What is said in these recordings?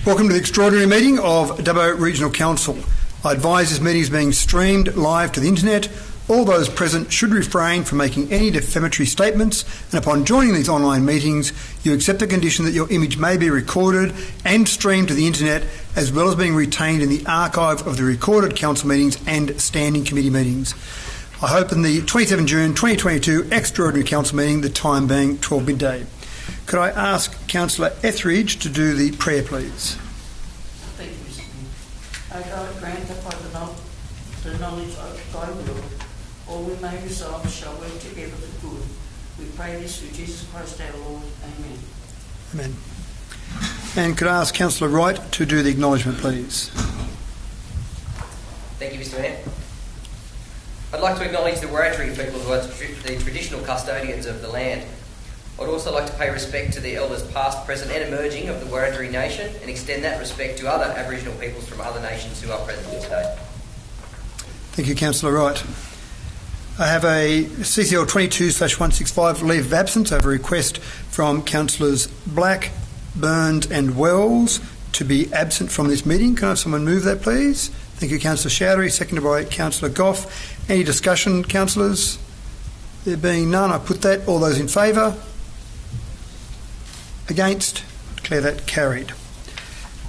Welcome to the extraordinary meeting of Dubbo Regional Council. I advise this meeting is being streamed live to the internet. All those present should refrain from making any defamatory statements, and upon joining these online meetings, you accept the condition that your image may be recorded and streamed to the internet, as well as being retained in the archive of the recorded council meetings and standing committee meetings. I open the 27 June 2022 extraordinary council meeting, the time being 12 midday. Could I ask Councillor Etheridge to do the prayer, please? Thank you, Mr. Mayor. O God, grant that by the knowledge of thy will, all we may resolve shall work together for good. We pray this through Jesus Christ our Lord. Amen. Amen. And could I ask Councillor Wright to do the acknowledgement, please? Thank you, Mr. Mayor. I'd like to acknowledge the Wiradjuri people who are the traditional custodians of the land. I'd also like to pay respect to the elders past, present and emerging of the Wiradjuri Nation and extend that respect to other Aboriginal peoples from other nations who are present here today. Thank you, Councillor Wright. I have a CCL 22/165 leave of absence. I have a request from Councillors Black, Burns and Wells to be absent from this meeting. Can I have someone move that, please? Thank you, Councillor Chowdhury, seconded by Councillor Goff. Any discussion, councillors? There being none, I put that. All those in favour? Against? Declare that carried.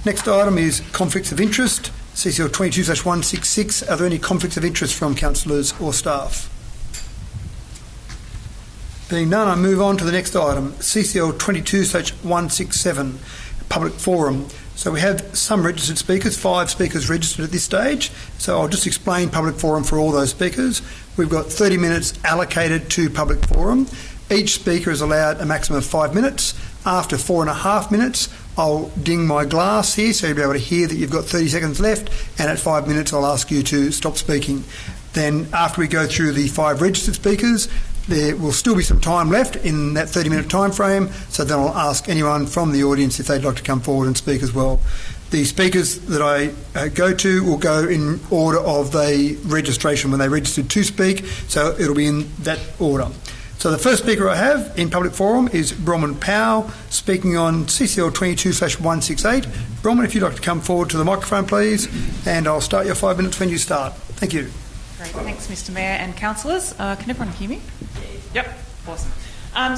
Next item is conflicts of interest. CCL 22/166. Are there any conflicts of interest from councillors or staff? Being none, I move on to the next item, CCL 22/167, public forum. So we have some registered speakers, 5 speakers registered at this stage. So I'll just explain public forum for all those speakers. We've got 30 minutes allocated to public forum. Each speaker is allowed a maximum of 5 minutes. After 4.5 minutes, I'll ding my glass here so you'll be able to hear that you've got 30 seconds left, and at 5 minutes I'll ask you to stop speaking. Then after we go through the 5 registered speakers, there will still be some time left in that 30-minute time frame, so then I'll ask anyone from the audience if they'd like to come forward and speak as well. The speakers that I go to will go in order of the registration when they registered to speak, so it'll be in that order. So the first speaker I have in public forum is Bronwyn Powell, speaking on CCL 22/168. Bronwyn, if you'd like to come forward to the microphone, please, and I'll start your 5 minutes when you start. Thank you. Great, thanks Mr Mayor and councillors. Can everyone hear me? Yep, awesome.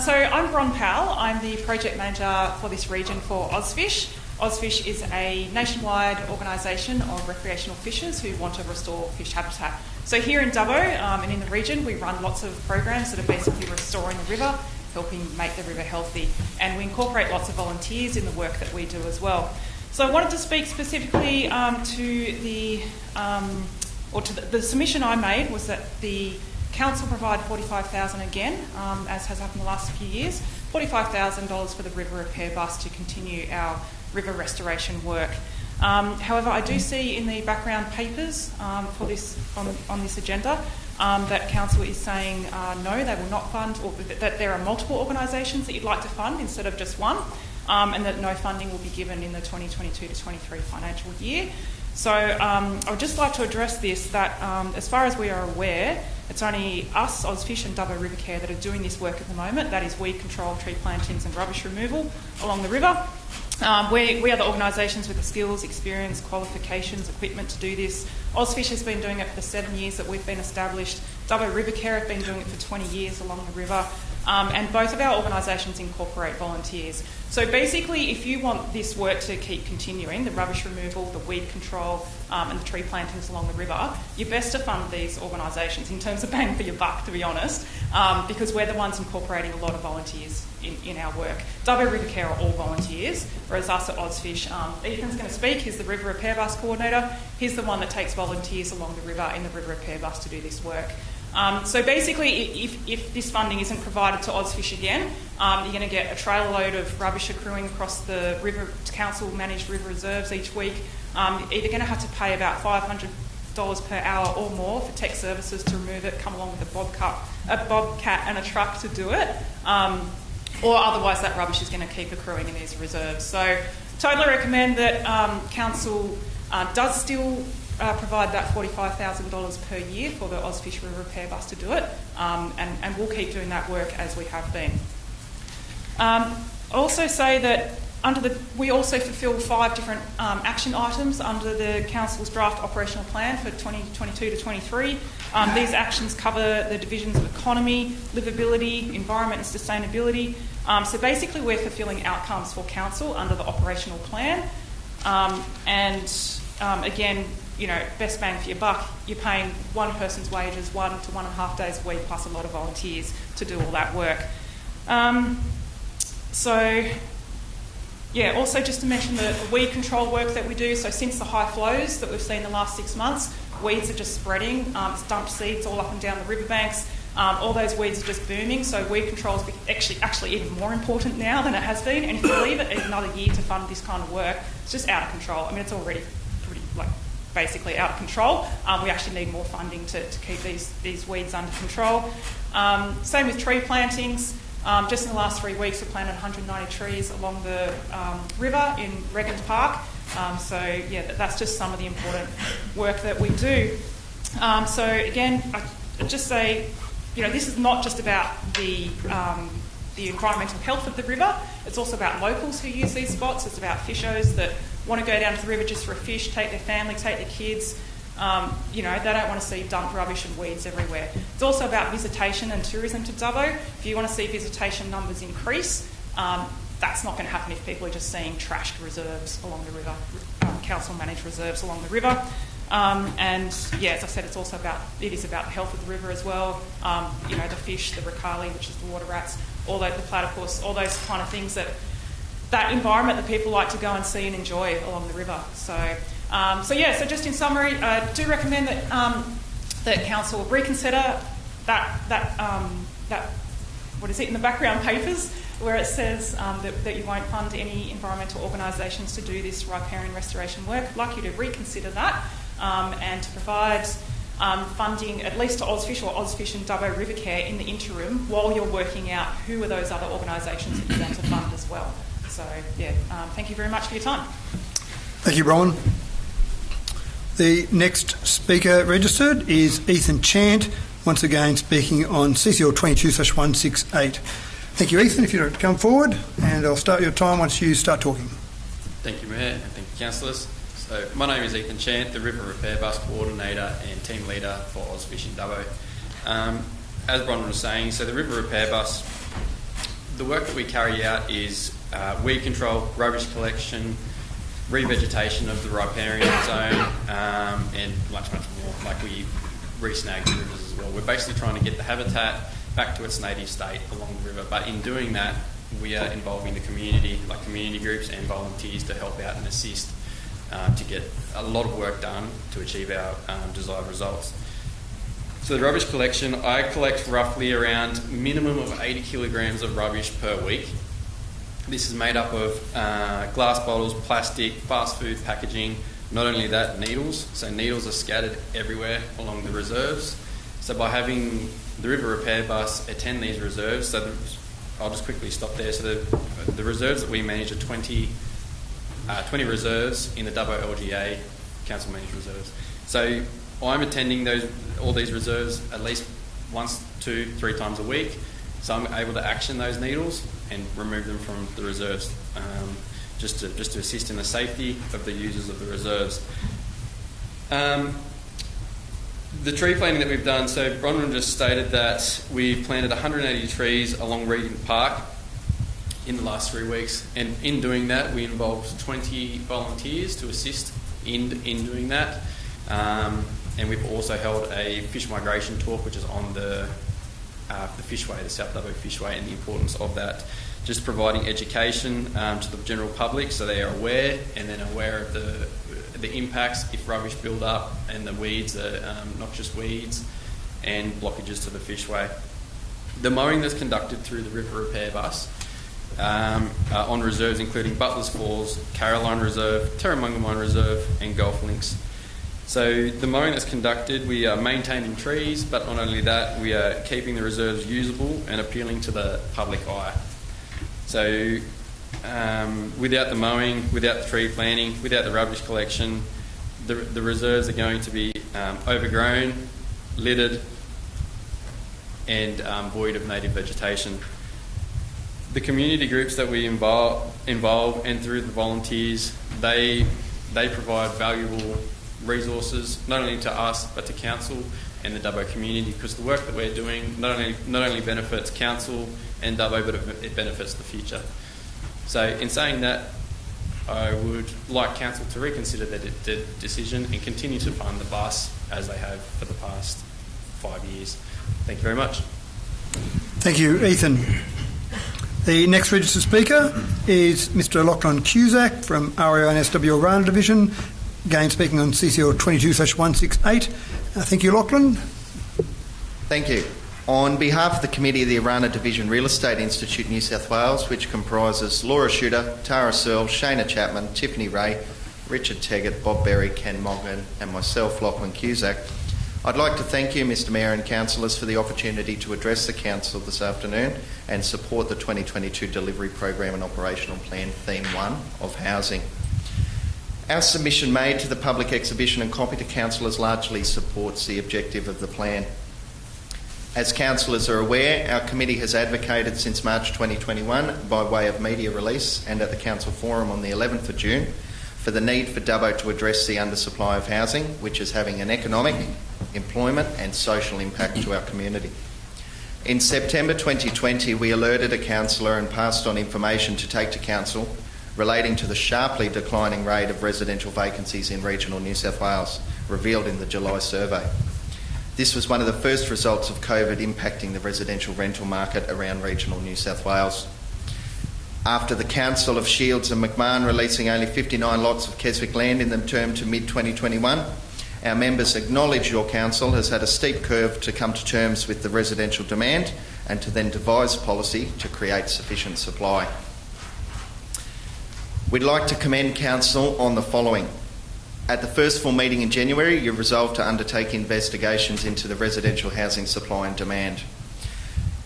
So I'm Bron Powell. I'm the project manager for this region for Ozfish. Ozfish is a nationwide organisation of recreational fishers who want to restore fish habitat. So here in Dubbo and in the region, we run lots of programs that are basically restoring the river, helping make the river healthy, and we incorporate lots of volunteers in the work that we do as well. So I wanted to speak specifically to the submission I made was that the council provide $45,000 again, as has happened the last few years, $45,000 for the river repair bus to continue our river restoration work. However, I do see in the background papers for this on this agenda that council is saying no, they will not fund, or that there are multiple organisations that you'd like to fund instead of just one, and that no funding will be given in the 2022 to 23 financial year. So I would just like to address this, that as far as we are aware, it's only us, Ozfish and Dubbo River Care that are doing this work at the moment. That is weed control, tree plantings and rubbish removal along the river. We are the organisations with the skills, experience, qualifications, equipment to do this. Ozfish has been doing it for the 7 years that we've been established. Dubbo River Care have been doing it for 20 years along the river. And both of our organisations incorporate volunteers. So basically, if you want this work to keep continuing, the rubbish removal, the weed control and the tree plantings along the river, you're best to fund these organisations in terms of bang for your buck, to be honest, because we're the ones incorporating a lot of volunteers in our work. Dubbo River Care are all volunteers, whereas us at Ozfish, Ethan's going to speak. He's the river repair bus coordinator. He's the one that takes volunteers along the river in the river repair bus to do this work. So basically, if this funding isn't provided to Ozfish again, you're going to get a trailer load of rubbish accruing across the river council-managed river reserves each week. You're either going to have to pay about $500 per hour or more for tech services to remove it, come along with a bobcat and a truck to do it, or otherwise that rubbish is going to keep accruing in these reserves. So totally recommend that council does still provide that $45,000 per year for the Ozfish River Repair Bus to do it, and we'll keep doing that work as we have been. Also say that we also fulfil 5 different action items under the Council's draft operational plan for 2022 to 23. These actions cover the divisions of economy, livability, environment and sustainability. So basically we're fulfilling outcomes for Council under the operational plan. Again, best bang for your buck, you're paying one person's wages 1 to 1.5 days a week plus a lot of volunteers to do all that work. Also just to mention the weed control work that we do. So since the high flows that we've seen the last 6 months, weeds are just spreading. It's dumped seeds all up and down the riverbanks. All those weeds are just booming. So weed control is actually even more important now than it has been. And if you leave it another year to fund this kind of work, it's just out of control. I mean, it's already pretty basically out of control. We actually need more funding to keep these weeds under control. Same with tree plantings. Just in the last 3 weeks, we've planted 190 trees along the river in Regent Park. That's just some of the important work that we do. Again, I just say, this is not just about the environmental health of the river. It's also about locals who use these spots. It's about fishers that want to go down to the river just for a fish, take their family, take their kids. They don't want to see dumped rubbish and weeds everywhere. It's also about visitation and tourism to Dubbo. If you want to see visitation numbers increase, that's not going to happen if people are just seeing trashed reserves along the river, council-managed reserves along the river. As I said, it is about the health of the river as well. The fish, the ricali, which is the water rats, all the platypus, all those kind of things that environment that people like to go and see and enjoy along the river. So just in summary, I do recommend that Council reconsider that what is it in the background papers where it says that you won't fund any environmental organisations to do this riparian restoration work. I'd like you to reconsider that and to provide funding at least to Ozfish or Ozfish and Dubbo River Care in the interim while you're working out who are those other organisations that you want to fund as well. So, thank you very much for your time. Thank you, Bronwyn. The next speaker registered is Ethan Chant, once again speaking on CCL 22/168. Thank you, Ethan. If you'd like to come forward, and I'll start your time once you start talking. Thank you, Mayor, and thank you, Councillors. So, my name is Ethan Chant, the River Repair Bus Coordinator and Team Leader for Ozfish in Dubbo. As Bronwyn was saying, so the River Repair Bus, the work that we carry out is weed control, rubbish collection, revegetation of the riparian zone, and much more. Like we re-snag the rivers as well. We're basically trying to get the habitat back to its native state along the river, but in doing that, we are involving the community, like community groups and volunteers to help out and assist to get a lot of work done to achieve our desired results. So the rubbish collection, I collect roughly around minimum of 80 kilograms of rubbish per week. This is made up of glass bottles, plastic, fast food packaging. Not only that, needles. So needles are scattered everywhere along the reserves. So by having the River Repair Bus attend these reserves, I'll just quickly stop there. So the reserves that we manage are 20 reserves in the Dubbo LGA, council managed reserves. So I'm attending all these reserves at least once, 2, 3 times a week. So I'm able to action those needles and remove them from the reserves, just to assist in the safety of the users of the reserves. The tree planting that we've done, so Bronwyn just stated that we planted 180 trees along Regent Park in the last 3 weeks, and in doing that we involved 20 volunteers to assist in doing that, and we've also held a fish migration talk which is on the Fishway, the South Dubbo Fishway, and the importance of that, just providing education to the general public so they are aware, and then aware of the impacts if rubbish build up and the weeds are noxious weeds and blockages to the Fishway. The mowing that's conducted through the River Repair Bus on reserves including Butlers Falls, Caroline Reserve, Terramunga Mine Reserve and Golf Links. So the mowing that's conducted, we are maintaining trees, but not only that, we are keeping the reserves usable and appealing to the public eye. So without the mowing, without the tree planting, without the rubbish collection, the reserves are going to be overgrown, littered and void of native vegetation. the community groups that we involve and through the volunteers, they provide valuable resources not only to us but to council and the Dubbo community, because the work that we're doing not only benefits council and Dubbo, but it benefits the future. So in saying that, I would like council to reconsider their decision and continue to fund the bus as they have for the past 5 years. Thank you very much. Thank you, Ethan. The next registered speaker is Mr. Lachlan Cusack from REO and SW Orana Division, again speaking on CCL 22/168. Thank you, Lachlan. Thank you. On behalf of the Committee of the Orana Division Real Estate Institute New South Wales, which comprises Laura Shooter, Tara Searle, Shana Chapman, Tiffany Ray, Richard Teggett, Bob Berry, Ken Moggan and myself, Lachlan Cusack, I'd like to thank you, Mr Mayor and councillors, for the opportunity to address the council this afternoon and support the 2022 Delivery Program and Operational Plan Theme 1 of Housing. Our submission made to the public exhibition and copy to councillors largely supports the objective of the plan. As councillors are aware, our committee has advocated since March 2021 by way of media release and at the council forum on the 11th of June for the need for Dubbo to address the undersupply of housing, which is having an economic, employment and social impact to our community. In September 2020, we alerted a councillor and passed on information to take to council relating to the sharply declining rate of residential vacancies in regional New South Wales, revealed in the July survey. This was one of the first results of COVID impacting the residential rental market around regional New South Wales. After the Council of Shields and McMahon releasing only 59 lots of Keswick land in the term to mid-2021, our members acknowledge your council has had a steep curve to come to terms with the residential demand and to then devise policy to create sufficient supply. We'd like to commend council on the following. At the first full meeting in January, you resolved to undertake investigations into the residential housing supply and demand,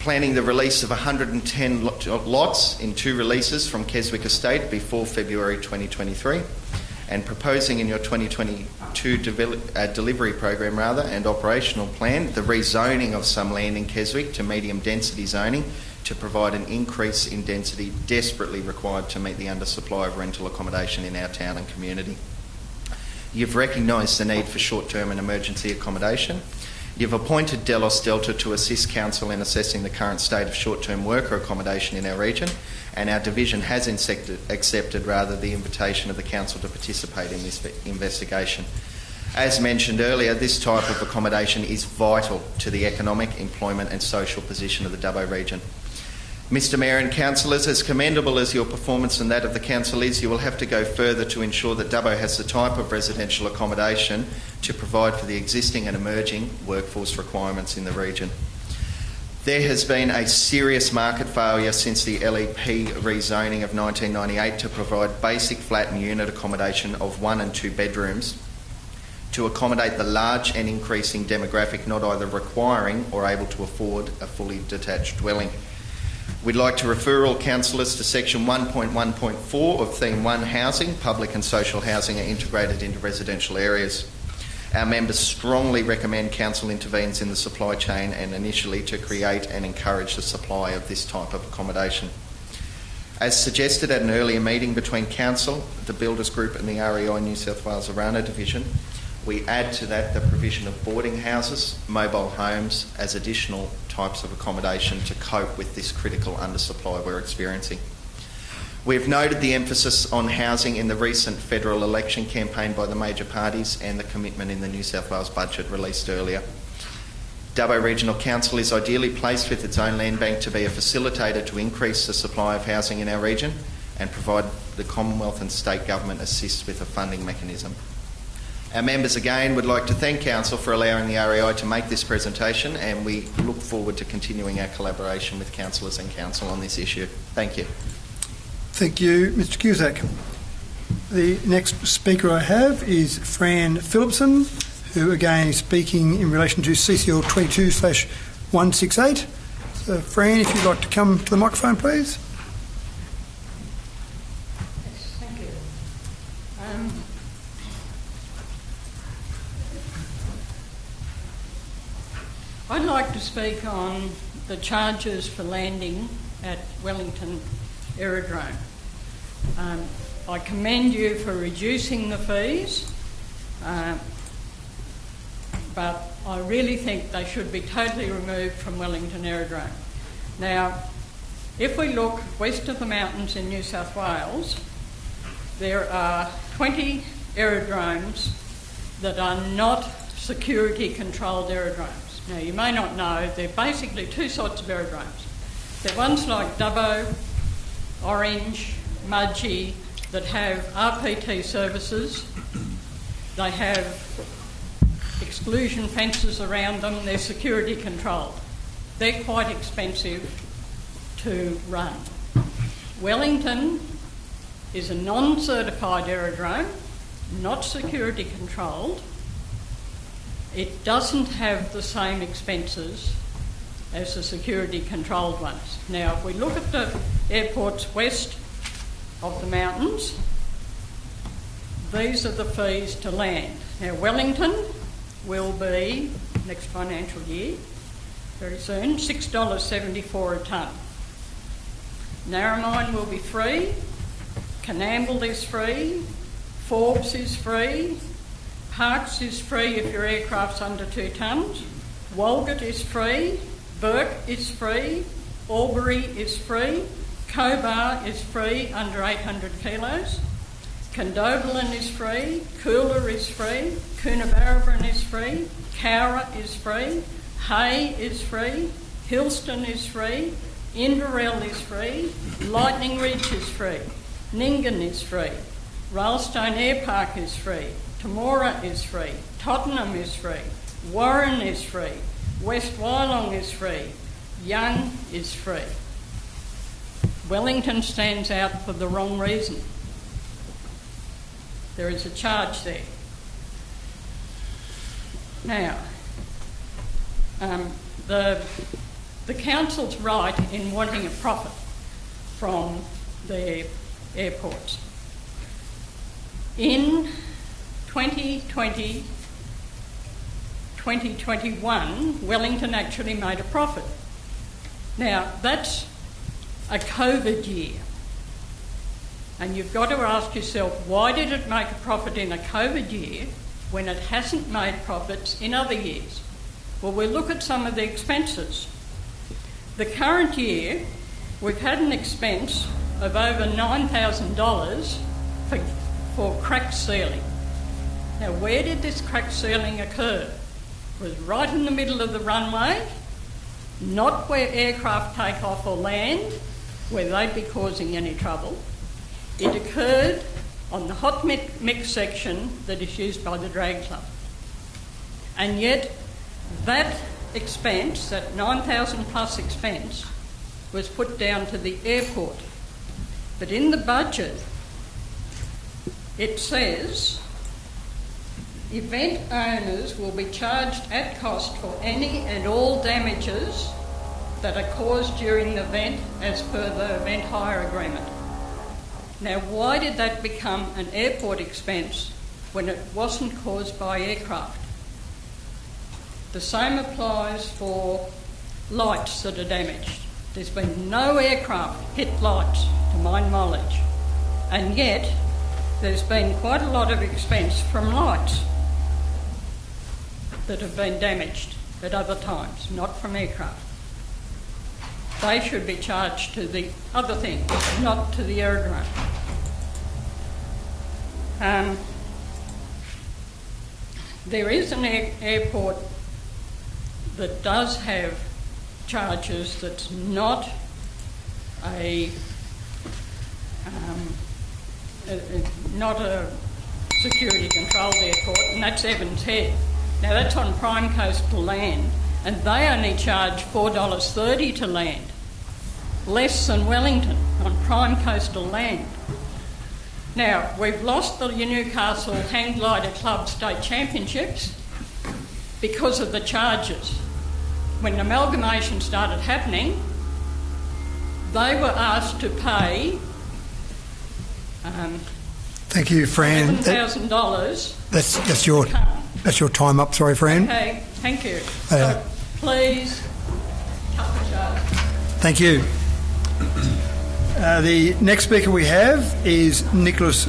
planning the release of 110 lots in 2 releases from Keswick Estate before February 2023, and proposing in your 2022 delivery program and operational plan the rezoning of some land in Keswick to medium density zoning to provide an increase in density desperately required to meet the undersupply of rental accommodation in our town and community. You've recognised the need for short-term and emergency accommodation. You've appointed Delos Delta to assist council in assessing the current state of short-term worker accommodation in our region, and our division has accepted the invitation of the council to participate in this investigation. As mentioned earlier, this type of accommodation is vital to the economic, employment and social position of the Dubbo region. Mr Mayor and councillors, as commendable as your performance and that of the council is, you will have to go further to ensure that Dubbo has the type of residential accommodation to provide for the existing and emerging workforce requirements in the region. There has been a serious market failure since the LEP rezoning of 1998 to provide basic flat and unit accommodation of 1 and 2 bedrooms to accommodate the large and increasing demographic not either requiring or able to afford a fully detached dwelling. We'd like to refer all councillors to section 1.1.4 of Theme 1 Housing. Public and social housing are integrated into residential areas. Our members strongly recommend council intervenes in the supply chain and initially to create and encourage the supply of this type of accommodation. As suggested at an earlier meeting between council, the Builders Group and the REI New South Wales Orana Division, we add to that the provision of boarding houses, mobile homes as additional types of accommodation to cope with this critical undersupply we're experiencing. We've noted the emphasis on housing in the recent federal election campaign by the major parties and the commitment in the New South Wales budget released earlier. Dubbo Regional Council is ideally placed with its own land bank to be a facilitator to increase the supply of housing in our region and provide the Commonwealth and state government assist with a funding mechanism. Our members again would like to thank Council for allowing the REI to make this presentation, and we look forward to continuing our collaboration with councillors and Council on this issue. Thank you. Thank you, Mr Cusack. The next speaker I have is Fran Phillipson, who again is speaking in relation to CCL 22/168. So Fran, if you'd like to come to the microphone, please. Thank you. I'd like to speak on the charges for landing at Wellington Aerodrome. I commend you for reducing the fees, but I really think they should be totally removed from Wellington Aerodrome. Now, if we look west of the mountains in New South Wales, there are 20 aerodromes that are not security-controlled aerodromes. Now, you may not know, they're basically two sorts of aerodromes. They're ones like Dubbo, Orange, Mudgee, that have RPT services. They have exclusion fences around them. They're security controlled. They're quite expensive to run. Wellington is a non-certified aerodrome, not security controlled. It doesn't have the same expenses as the security controlled ones. Now, if we look at the airports west of the mountains, these are the fees to land. Now, Wellington will be, next financial year, very soon, $6.74 a tonne. Narromine will be free, Canamble is free, Forbes is free, Parkes is free if your aircraft's under 2 tonnes, Walgett is free, Burke is free, Albury is free, Cobar is free under 800 kilos, Condobolin is free, Coolah is free, Coonabarabran is free, Cowra is free, Hay is free, Hillston is free, Inverell is free, Lightning Ridge is free, Nyngan is free, Railstone Air Park is free, Temora is free, Tottenham is free, Warren is free, West Wyalong is free, Young is free. Wellington stands out for the wrong reason. There is a charge there. Now, the council's right in wanting a profit from their airports. In 2020, 2021, Wellington actually made a profit. Now, that's a COVID year. And you've got to ask yourself, why did it make a profit in a COVID year when it hasn't made profits in other years? Well, we'll look at some of the expenses. The current year, we've had an expense of over $9,000 for cracked ceiling. Now, where did this cracked ceiling occur? It was right in the middle of the runway, not where aircraft take off or land, where they'd be causing any trouble. It occurred on the hot mix section that is used by the drag club. And yet, that expense, that 9,000 plus expense, was put down to the airport. But in the budget, it says event owners will be charged at cost for any and all damages that are caused during the event as per the event hire agreement. Now, why did that become an airport expense when it wasn't caused by aircraft? The same applies for lights that are damaged. There's been no aircraft hit lights, to my knowledge, and yet there's been quite a lot of expense from lights that have been damaged at other times, not from aircraft. They should be charged to the other thing, not to the aerodrome. There is an airport that does have charges that's not a security controlled airport, and that's Evans Head. Now that's on prime coastal land, and they only charge $4.30 to land, less than Wellington on prime coastal land. Now, we've lost the Newcastle Hang Glider Club State Championships because of the charges. When amalgamation started happening, they were asked to pay Thank you, Fran. $11,000. That's your time up. Sorry, Fran. Okay, thank you. So please cut the charge. Thank you. The next speaker we have is Nicholas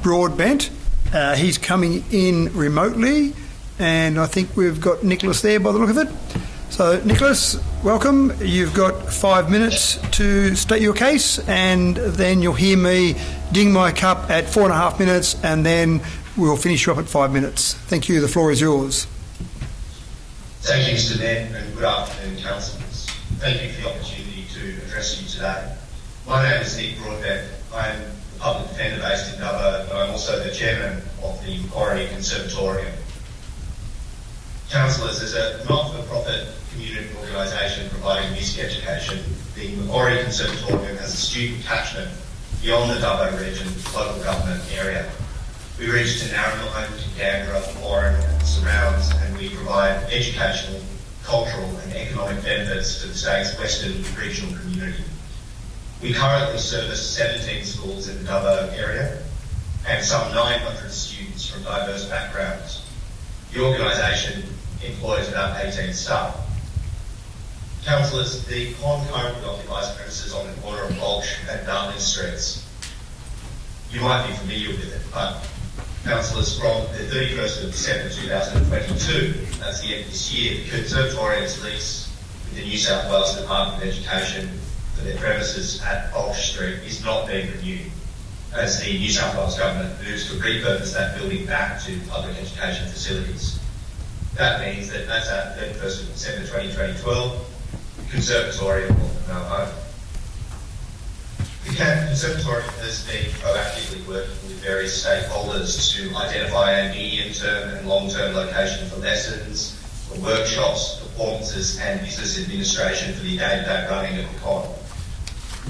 Broadbent. He's coming in remotely, and I think we've got Nicholas there by the look of it. So, Nicholas, welcome. You've got 5 minutes to state your case, and then you'll hear me ding my cup at 4.5 minutes, and then we'll finish you up at 5 minutes. Thank you. The floor is yours. Thank you, Mr. Mayor, and good afternoon, councillors. Thank you for the opportunity to address you today. My name is Nick Broadbent. I am a public defender based in Dubbo, and I'm also the chairman of the Macquarie Conservatorium. Councillors, as a not-for-profit community organisation providing music education, the Macquarie Conservatorium has a student catchment beyond the Dubbo region local government area. We reach to Narromine, to Canberra, Warren and surrounds, and we provide educational, cultural and economic benefits to the state's western regional community. We currently service 17 schools in the Dubbo area and some 900 students from diverse backgrounds. The organisation employs about 18 staff. Councillors, the con currently occupies premises on the corner of Walsh and Darling Streets. You might be familiar with it, but councillors, from the 31st of December 2022, that's the end of this year, the Conservatorium's lease with the New South Wales Department of Education for their premises at Walsh Street is not being renewed, as the New South Wales Government moves to repurpose that building back to public education facilities. That means that as at 31st of December 2012, the Conservatorium will have no home. The Conservatorium has been proactively working with various stakeholders to identify a medium-term and long-term location for lessons, for workshops, performances and business administration for the day-to-day running of the con.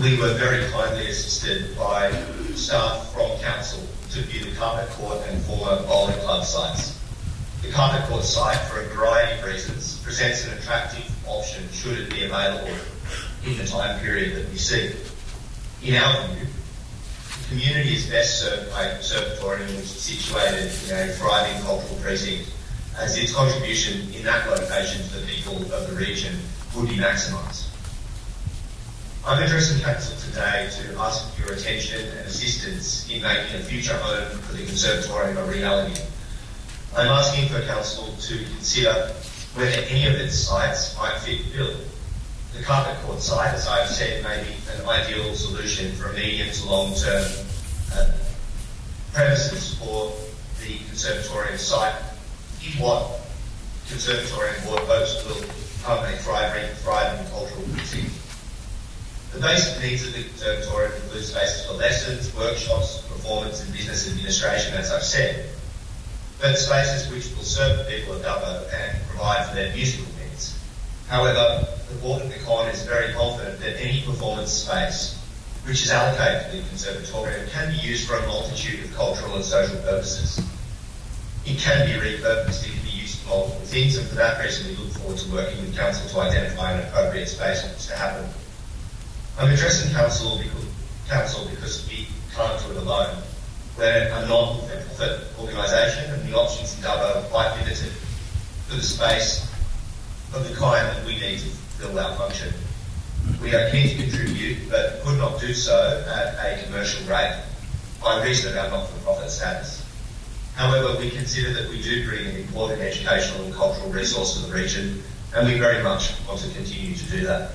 We were very kindly assisted by staff from Council to view the Carpet Court and former bowling club sites. The Carpet Court site, for a variety of reasons, presents an attractive option should it be available in the time period that we seek. In our view, the community is best served by a conservatorium which is situated in a thriving cultural precinct, as its contribution in that location to the people of the region would be maximised. I'm addressing Council today to ask for your attention and assistance in making a future home for the Conservatorium a reality. I'm asking for Council to consider whether any of its sites might fit the bill. The Carpet Court site, as I've said, may be an ideal solution for a medium to long-term premises for the Conservatorium site, if what Conservatorium Board hopes will become a thriving cultural precinct. The basic needs of the Conservatorium include spaces for lessons, workshops, performance and business administration, as I've said, but spaces which will serve the people of Dubbo and provide for their musical needs. However, the Board of the Con is very confident that any performance space which is allocated to the Conservatorium can be used for a multitude of cultural and social purposes. It can be repurposed, it can be used for multiple things, and for that reason we look forward to working with Council to identify an appropriate space for this to happen. I'm addressing Council because we can't do it alone. We're a non-profit organisation and the options in Dubbo are quite limited for the space of the kind that we need to fill our function. We are keen to contribute but could not do so at a commercial rate by reason of our not-for-profit status. However, we consider that we do bring an important educational and cultural resource to the region, and we very much want to continue to do that.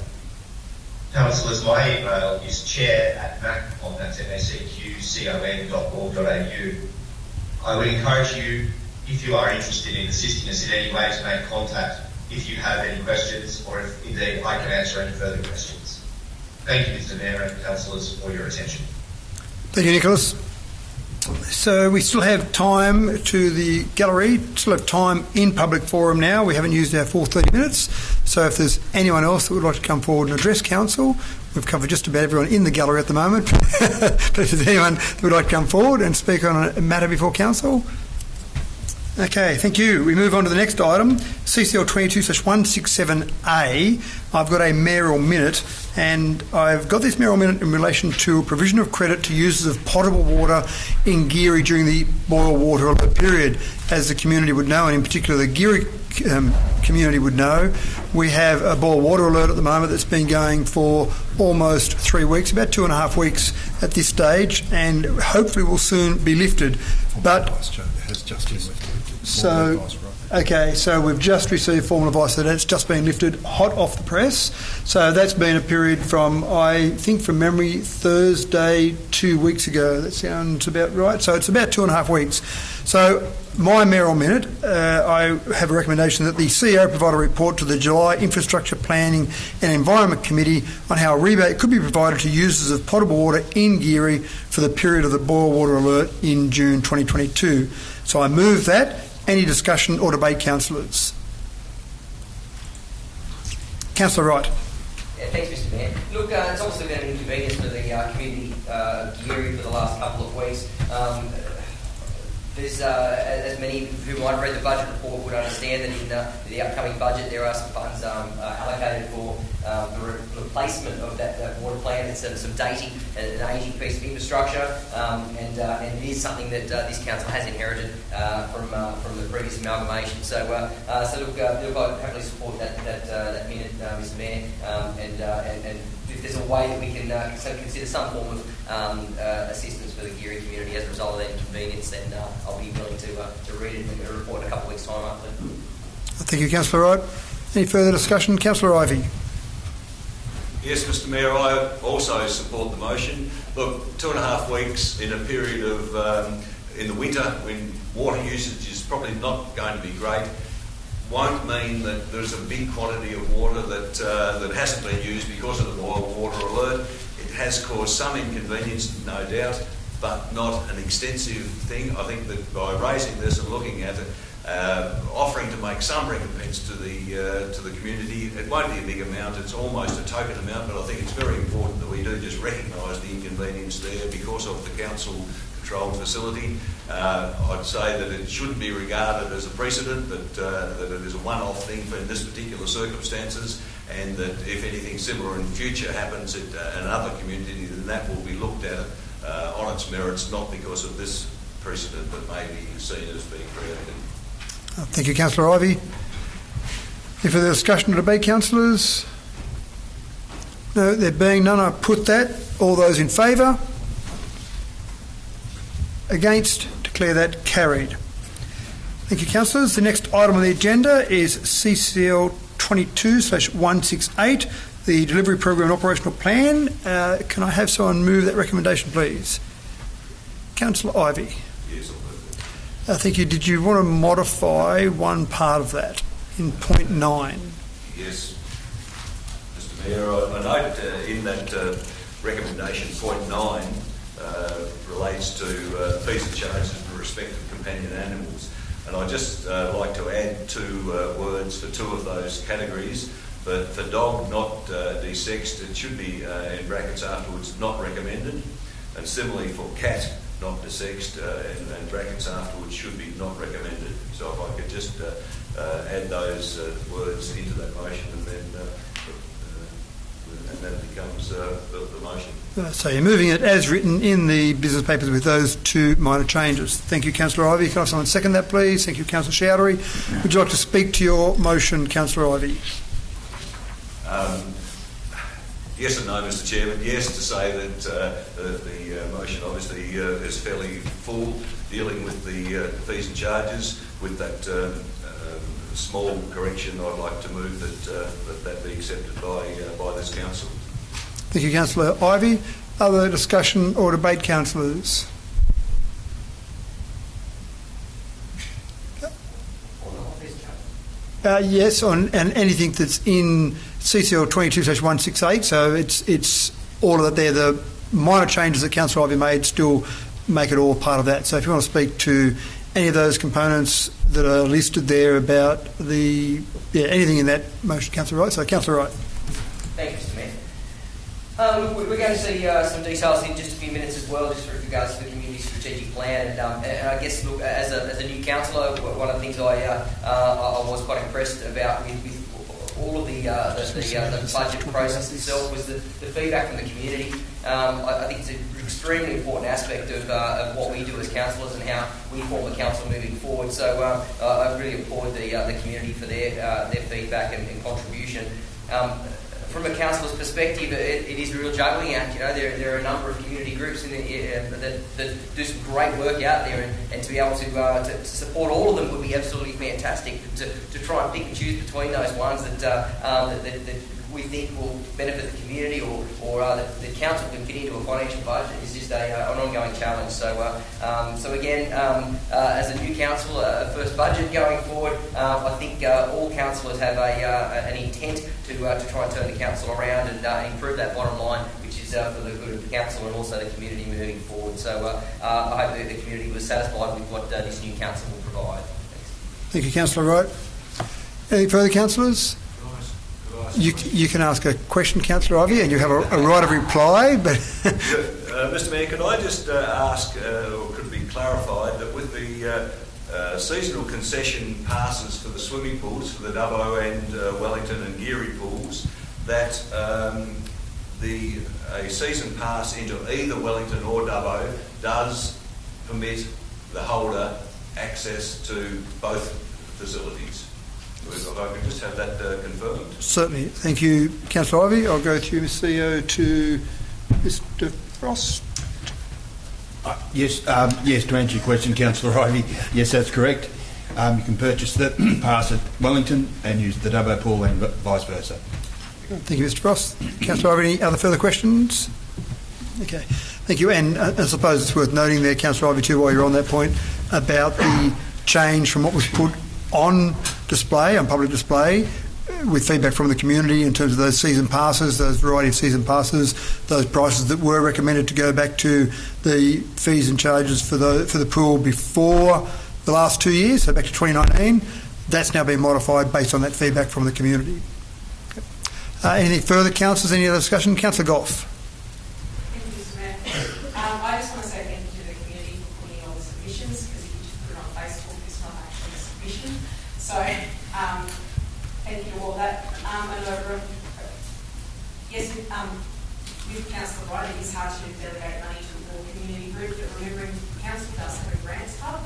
Councillors, my email is chair@maccon, that's macqcon.org.au. I would encourage you, if you are interested in assisting us in any way, to make contact if you have any questions, or if indeed I can answer any further questions. Thank you, Mr. Mayor and Councillors, for your attention. Thank you, Nicholas. So we still have time to the gallery, still have time in public forum now. We haven't used our full 30 minutes. So if there's anyone else that would like to come forward and address Council, we've covered just about everyone in the gallery at the moment. But if there's anyone that would like to come forward and speak on a matter before Council. Okay, thank you. We move on to the next item, CCL 22/167A. I've got a mayoral minute, and I've got this mayoral minute in relation to provision of credit to users of potable water in Geary during the boil water alert period. As the community would know, and in particular the Geary community would know, we have a boil water alert at the moment that's been going for almost 3 weeks, about 2.5 weeks at this stage, and hopefully will soon be lifted. But has just been lifted. so, okay, so we've just received formal advice that it's just been lifted, hot off the press. So that's been a period from, I think from memory, Thursday 2 weeks ago. That sounds about right. So it's about 2.5 weeks. So my mayoral minute, I have a recommendation that the CEO provide a report to the July Infrastructure Planning and Environment Committee on how a rebate could be provided to users of potable water in Geary for the period of the boil water alert in June 2022. So I move that. Any discussion or debate, councillors? Councillor Wright. Yeah, thanks, Mr. Mayor. Look, it's obviously been an inconvenience for the community of Geary for the last couple of weeks. There's, as many who might have read the budget report would understand that in the upcoming budget there are some funds allocated for the replacement of that water plant. It's some dating, an ageing piece of infrastructure, and it is something that this council has inherited from the previous amalgamation. So look, I happily support that minute, Mr. Mayor, and if there's a way that we can consider some form of assistance for the Geary community as a result of that inconvenience, then I'll be willing to read it in a report in a couple of weeks' time after. Thank you, Councillor Wright. Any further discussion? Councillor Ivey. Yes, Mr. Mayor, I also support the motion. Look, 2.5 weeks in a period of in the winter when water usage is probably not going to be great won't mean that there's a big quantity of water that hasn't been used because of the boil water alert. It has caused some inconvenience, no doubt, but not an extensive thing. I think that by raising this and looking at it, offering to make some recompense to the community, it won't be a big amount. It's almost a token amount, but I think it's very important that we do just recognise the inconvenience there because of the council-controlled facility. I'd say that it shouldn't be regarded as a precedent, that it is a one-off thing for in this particular circumstances, and that if anything similar in future happens at another community, then that will be looked at on its merits, not because of this precedent that may be seen as being created. Thank you, Councillor Ivey. Any further discussion or debate, councillors? No, there being none, I put that. All those in favour? Against? Declare that carried. Thank you, councillors. The next item on the agenda is CCL 22/168, the Delivery Program and Operational Plan. Can I have someone move that recommendation, please? Councillor Ivey. Yes, I'll move it. Thank you. Did you want to modify one part of that in point 9? Yes, Mr. Mayor, I note in that recommendation, point 9 relates to fees and charges in respect of companion animals, and I'd just like to add 2 words for 2 of those categories. But for dog not desexed, it should be in brackets afterwards not recommended, and similarly for cat not desexed and brackets afterwards should be not recommended. So if I could just add those words into that motion, and then and that becomes the motion. So you're moving it as written in the business papers with those 2 minor changes. Thank you, Councillor Ivey. Can I have someone second that, please? Thank you, Councillor Chowdhury. Would you like to speak to your motion, Councillor Ivey? Yes and no, Mr. Chairman. Yes, to say that the motion obviously is fairly full, dealing with the fees and charges. With that small correction, I'd like to move that be accepted by this council. Thank you, Councillor Ivey. Other discussion or debate, councillors? Yes, and anything that's in CCL 22/168. So it's all of that there. The minor changes that Councillor Ivey made still make it all part of that. So if you want to speak to any of those components that are listed there about anything in that motion, Councillor Wright. So Councillor Wright. Thank you, Mr. Mayor. We're going to see some details in just a few minutes as well, just with regards to the community strategic plan. And I guess, look, as a new councillor, one of the things I was quite impressed about with all of the budget process itself was the feedback from the community. I think it's an extremely important aspect of what we do as councillors and how we form the council moving forward. So I really applaud the community for their feedback and contribution. From a councillor's perspective, it is a real juggling act. You know, there are a number of community groups in that do some great work out there, and to be able to support all of them would be absolutely fantastic. To try and pick and choose between those ones that we think will benefit the community or that the council can fit into a financial budget is just an ongoing challenge. So again, as a new council, a first budget going forward, I think all councillors have an intent to try and turn the council around and improve that bottom line, which is for the good of the council and also the community moving forward. So I hope the community was satisfied with what this new council will provide. Thanks. Thank you, Councillor Wright. Any further councillors? You can ask a question, Councillor Ivey, and you have a right of reply. But Mr. Mayor, could I just ask, or could it be clarified, that with the seasonal concession passes for the swimming pools, for the Dubbo and Wellington and Geary pools, that a season pass into either Wellington or Dubbo does permit the holder access to both facilities? If I could just have that confirmed. Certainly. Thank you, Councillor Ivey. I'll go through, Ms. CEO, to Mr. Frost. Yes, to answer your question, Councillor Ivey, yes, that's correct. You can purchase the pass at Wellington and use the Dubbo pool and vice versa. Thank you, Mr. Frost. Councillor Ivey, any other further questions? Okay. Thank you. And I suppose it's worth noting there, Councillor Ivey, too, while you're on that point, about the change from what was put on display, on public display, with feedback from the community in terms of those season passes, those variety of season passes, those prices that were recommended to go back to the fees and charges for the pool before the last 2 years, so back to 2019. That's now been modified based on that feedback from the community. Okay. Anything further, councillors? Any other discussion? Councillor Goff. Thank you, Mr. Mayor. I just want to say thank you to the community for putting all the submissions, because if you just put it on Facebook, it's not actually a submission. So, thank you to all that. Yes, with Councillor Wright, it is hard to delegate money to all community groups, but remembering the council does have a grants hub,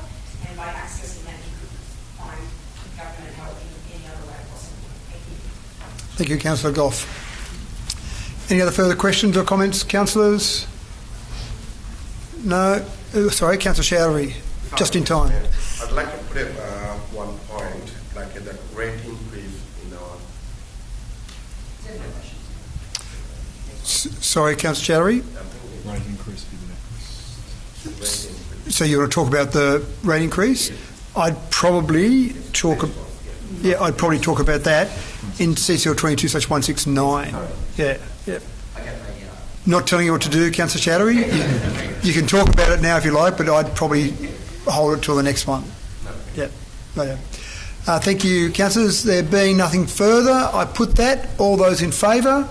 and by accessing that, you could find government help in any other way possible. Thank you. Thank you, Councillor Goff. Any other further questions or comments, councillors? No? Sorry, Councillor Showery, just in time. I'd like to put up one point, like the rate increase in our... Sorry, Councillor Showery? Rate increase. So you want to talk about the rate increase? I'd probably talk about that in CCL 22/169. Yeah. Not telling you what to do, Councillor Showery. You can talk about it now if you like, but I'd probably hold it till the next one. Yeah. Thank you, councillors. There being nothing further, I put that. All those in favour?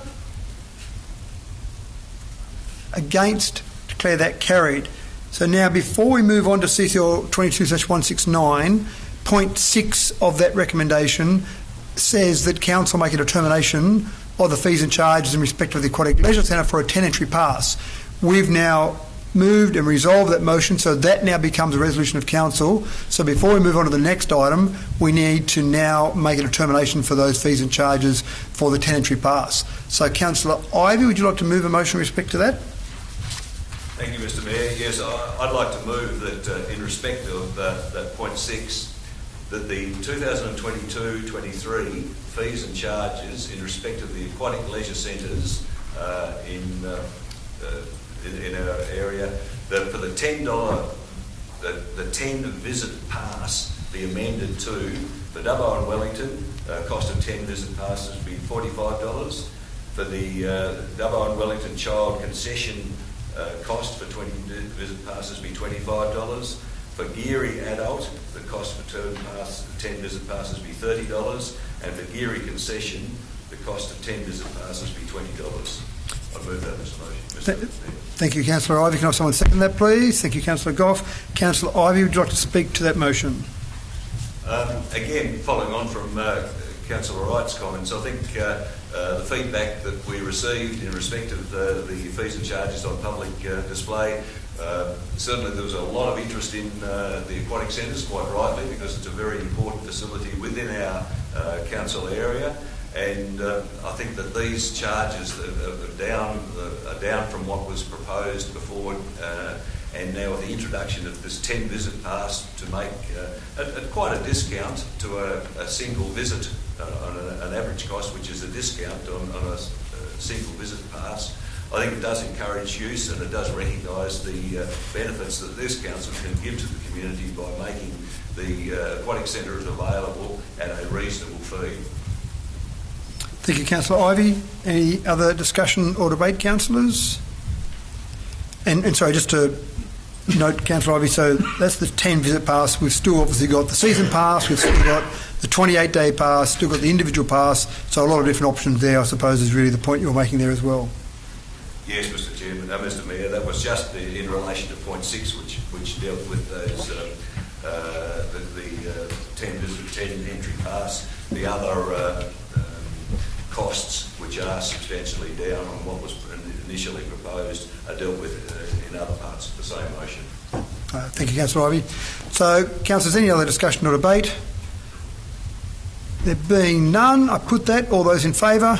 Against? Declare that carried. So now, before we move on to CCL 22/169, point 6 of that recommendation says that council make a determination of the fees and charges in respect of the Aquatic Leisure Centre for a 10-entry pass. We've now moved and resolved that motion, so that now becomes a resolution of council. So before we move on to the next item, we need to now make a determination for those fees and charges for the 10-entry pass. So, Councillor Ivey, would you like to move a motion in respect to that? Thank you, Mr. Mayor. Yes, I'd like to move that in respect of that point 6, that the 2022-23 fees and charges in respect of the aquatic leisure centres in our area, that for the $10, the 10 visit pass be amended to, for Dubbo and Wellington, cost of 10 visit passes be $45. For the Dubbo and Wellington child concession cost for 20 visit passes be $25. For Geary adult, the cost for 10 visit passes be $30. And for Geary concession, the cost of 10 visit passes be $20. I move that, Mr. Motion. Thank you, Councillor Ivey. Can I have someone second that, please? Thank you, Councillor Goff. Councillor Ivey, would you like to speak to that motion? Again, following on from Councillor Wright's comments. I think the feedback that we received in respect of the fees and charges on public display, certainly there was a lot of interest in the aquatic centres, quite rightly, because it's a very important facility within our council area. And I think that these charges are down from what was proposed before, and now with the introduction of this 10 visit pass to make at quite a discount to a single visit on an average cost, which is a discount on a single visit pass. I think it does encourage use, and it does recognise the benefits that this council can give to the community by making the aquatic centres available at a reasonable fee. Thank you, Councillor Ivey. Any other discussion or debate, councillors? And sorry, just to note, Councillor Ivey, so that's the 10 visit pass. We've still obviously got the season pass, we've still got the 28-day pass, still got the individual pass, so a lot of different options there, I suppose, is really the point you're making there as well. Yes, Mr. Chairman, Mr. Mayor, that was just in relation to point 6, which dealt with those the 10 visit, 10 entry pass. The other costs, which are substantially down on what was initially proposed, are dealt with in other parts of the same motion. Thank you, Councillor Ivey. So, councillors, any other discussion or debate? There being none, I put that. All those in favour?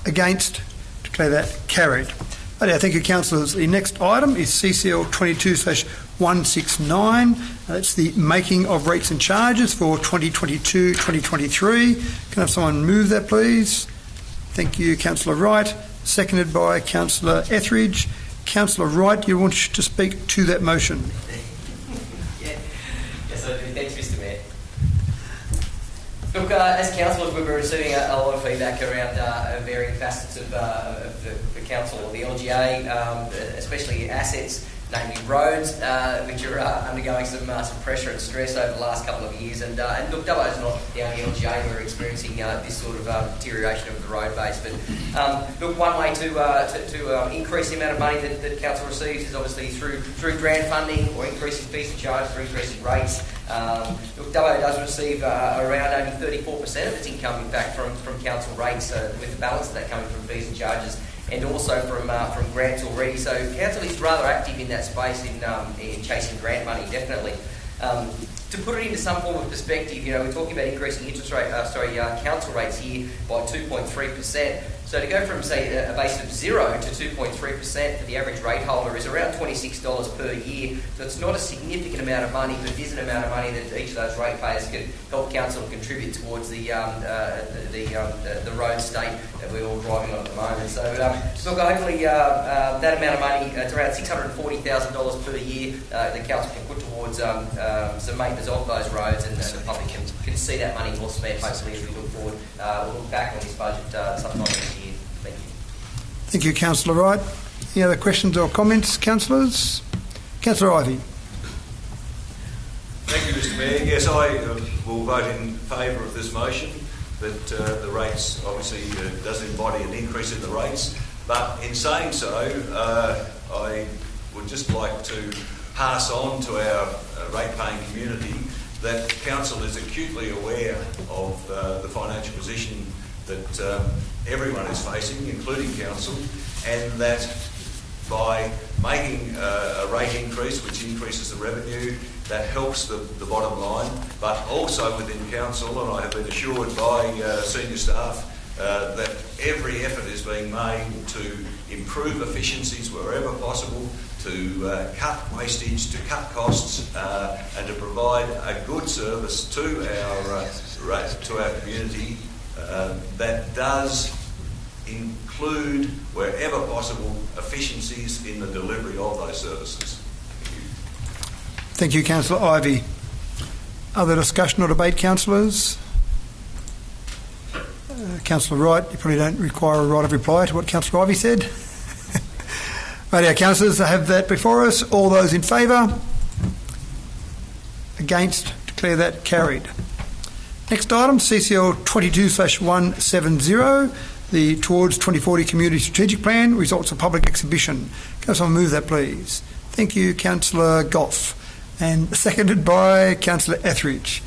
Against? Declare that carried. Okay, thank you, councillors. The next item is CCL 22/169. That's the making of rates and charges for 2022-2023. Can I have someone move that, please? Thank you, Councillor Wright. Seconded by Councillor Etheridge. Councillor Wright, you want to speak to that motion? Yes, I do. Thanks, Mr. Mayor. Look, as councillors, we've been receiving a lot of feedback around varying facets of the council or the LGA, especially assets, namely roads, which are undergoing some pressure and stress over the last couple of years. And look, Dubbo is not the only LGA we're experiencing this sort of deterioration of the road base. But look, one way to increase the amount of money that council receives is obviously through grant funding or increasing fees and charges or increasing rates. Look, Dubbo does receive around only 34% of its income, in fact, from council rates, with the balance of that coming from fees and charges, and also from grants already. So council is rather active in that space in chasing grant money, definitely. To put it into some form of perspective, we're talking about increasing council rates here by 2.3%. So to go from, say, a base of 0 to 2.3% for the average rate holder is around $26 per year. So it's not a significant amount of money, but it is an amount of money that each of those ratepayers can help council contribute towards the road state that we're all driving on at the moment. So look, hopefully that amount of money, it's around $640,000 per year, the council can put towards some maintenance of those roads, and the public can see that money well spent, hopefully, as we look forward. We'll look back on this budget sometime next year. Thank you. Thank you, Councillor Wright. Any other questions or comments, councillors? Councillor Ivey. Thank you, Mr. Mayor. Yes, I will vote in favour of this motion, that the rates obviously does embody an increase in the rates. But in saying so, I would just like to pass on to our rate-paying community that council is acutely aware of the financial position that everyone is facing, including council, and that by making a rate increase, which increases the revenue, that helps the bottom line, but also within council, and I have been assured by senior staff that every effort is being made to improve efficiencies wherever possible, to cut wastage, to cut costs, and to provide a good service to our community that does include, wherever possible, efficiencies in the delivery of those services. Thank you, Councillor Ivey. Other discussion or debate, councillors? Councillor Wright, you probably don't require a right of reply to what Councillor Ivey said. Right, councillors, I have that before us. All those in favour? Against? Declare that carried. Next item, CCL 22/170, the Towards 2040 Community Strategic Plan, results of public exhibition. Can someone move that, please? Thank you, Councillor Goff. And seconded by Councillor Etheridge.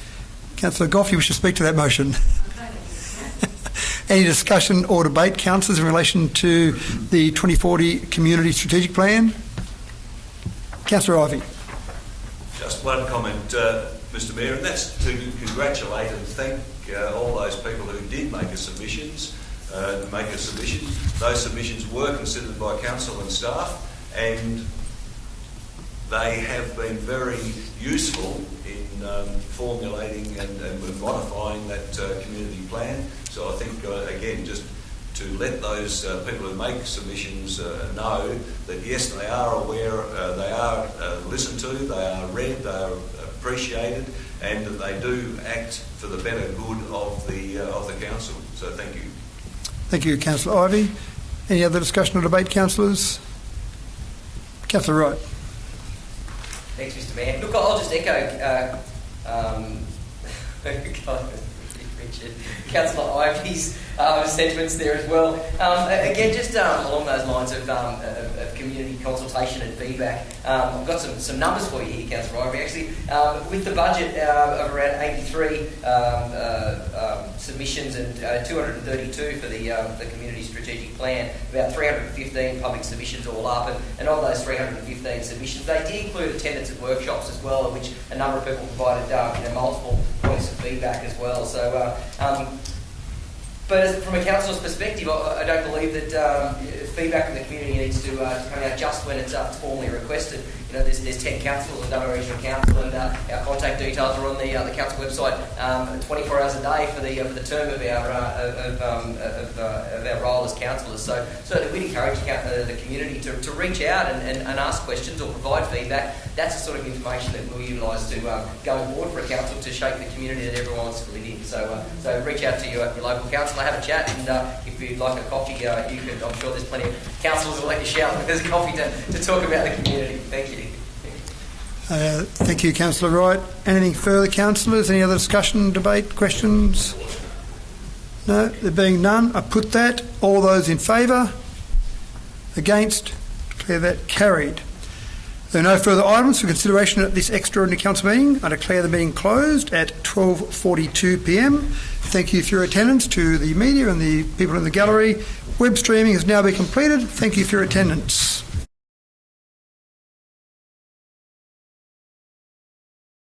Councillor Gough, you wish to speak to that motion? Any discussion or debate, councillors, in relation to the 2040 Community Strategic Plan? Councillor Ivey. Just one comment, Mr Mayor, and that's to congratulate and thank all those people who did make a submissions. Those submissions were considered by council and staff, and they have been very useful in formulating and modifying that community plan. So I think, again, just to let those people who make submissions know that yes, they are aware, they are listened to, they are read, they are appreciated, and that they do act for the better good of the council. So thank you. Thank you, Councillor Ivey. Any other discussion or debate, councillors? Councillor Wright. Thanks, Mr Mayor. Look, I'll just echo Richard, Councillor Ivey's sentiments there as well. Again, just along those lines of community consultation and feedback, I've got some numbers for you here, Councillor Ivey. Actually, with the budget of around 83 submissions and 232 for the community strategic plan, about 315 public submissions all up, and of those 315 submissions, they did include attendance at workshops as well, in which a number of people provided multiple points of feedback as well. So, but from a council's perspective, I don't believe that feedback from the community needs to come out just when it's formally requested. You know, there's 10 councils on Dubbo Regional Council, and our contact details are on the council website 24 hours a day for the term of our role as councillors. So certainly we'd encourage the community to reach out and ask questions or provide feedback. That's the sort of information that we'll utilise to going forward for a council to shape the community that everyone wants to live in. So reach out to your local councillor, have a chat, and if you'd like a coffee, you can. I'm sure there's plenty of councillors that'll let you shout when there's coffee to talk about the community. Thank you. Thank you, Councillor Wright. Anything further, councillors? Any other discussion, debate, questions? No? There being none, I put that. All those in favour? Against? Declare that carried. There are no further items for consideration at this extraordinary council meeting. I declare the meeting closed at 12:42 p.m. Thank you for your attendance, to the media and the people in the gallery. Web streaming has now been completed. Thank you for your attendance.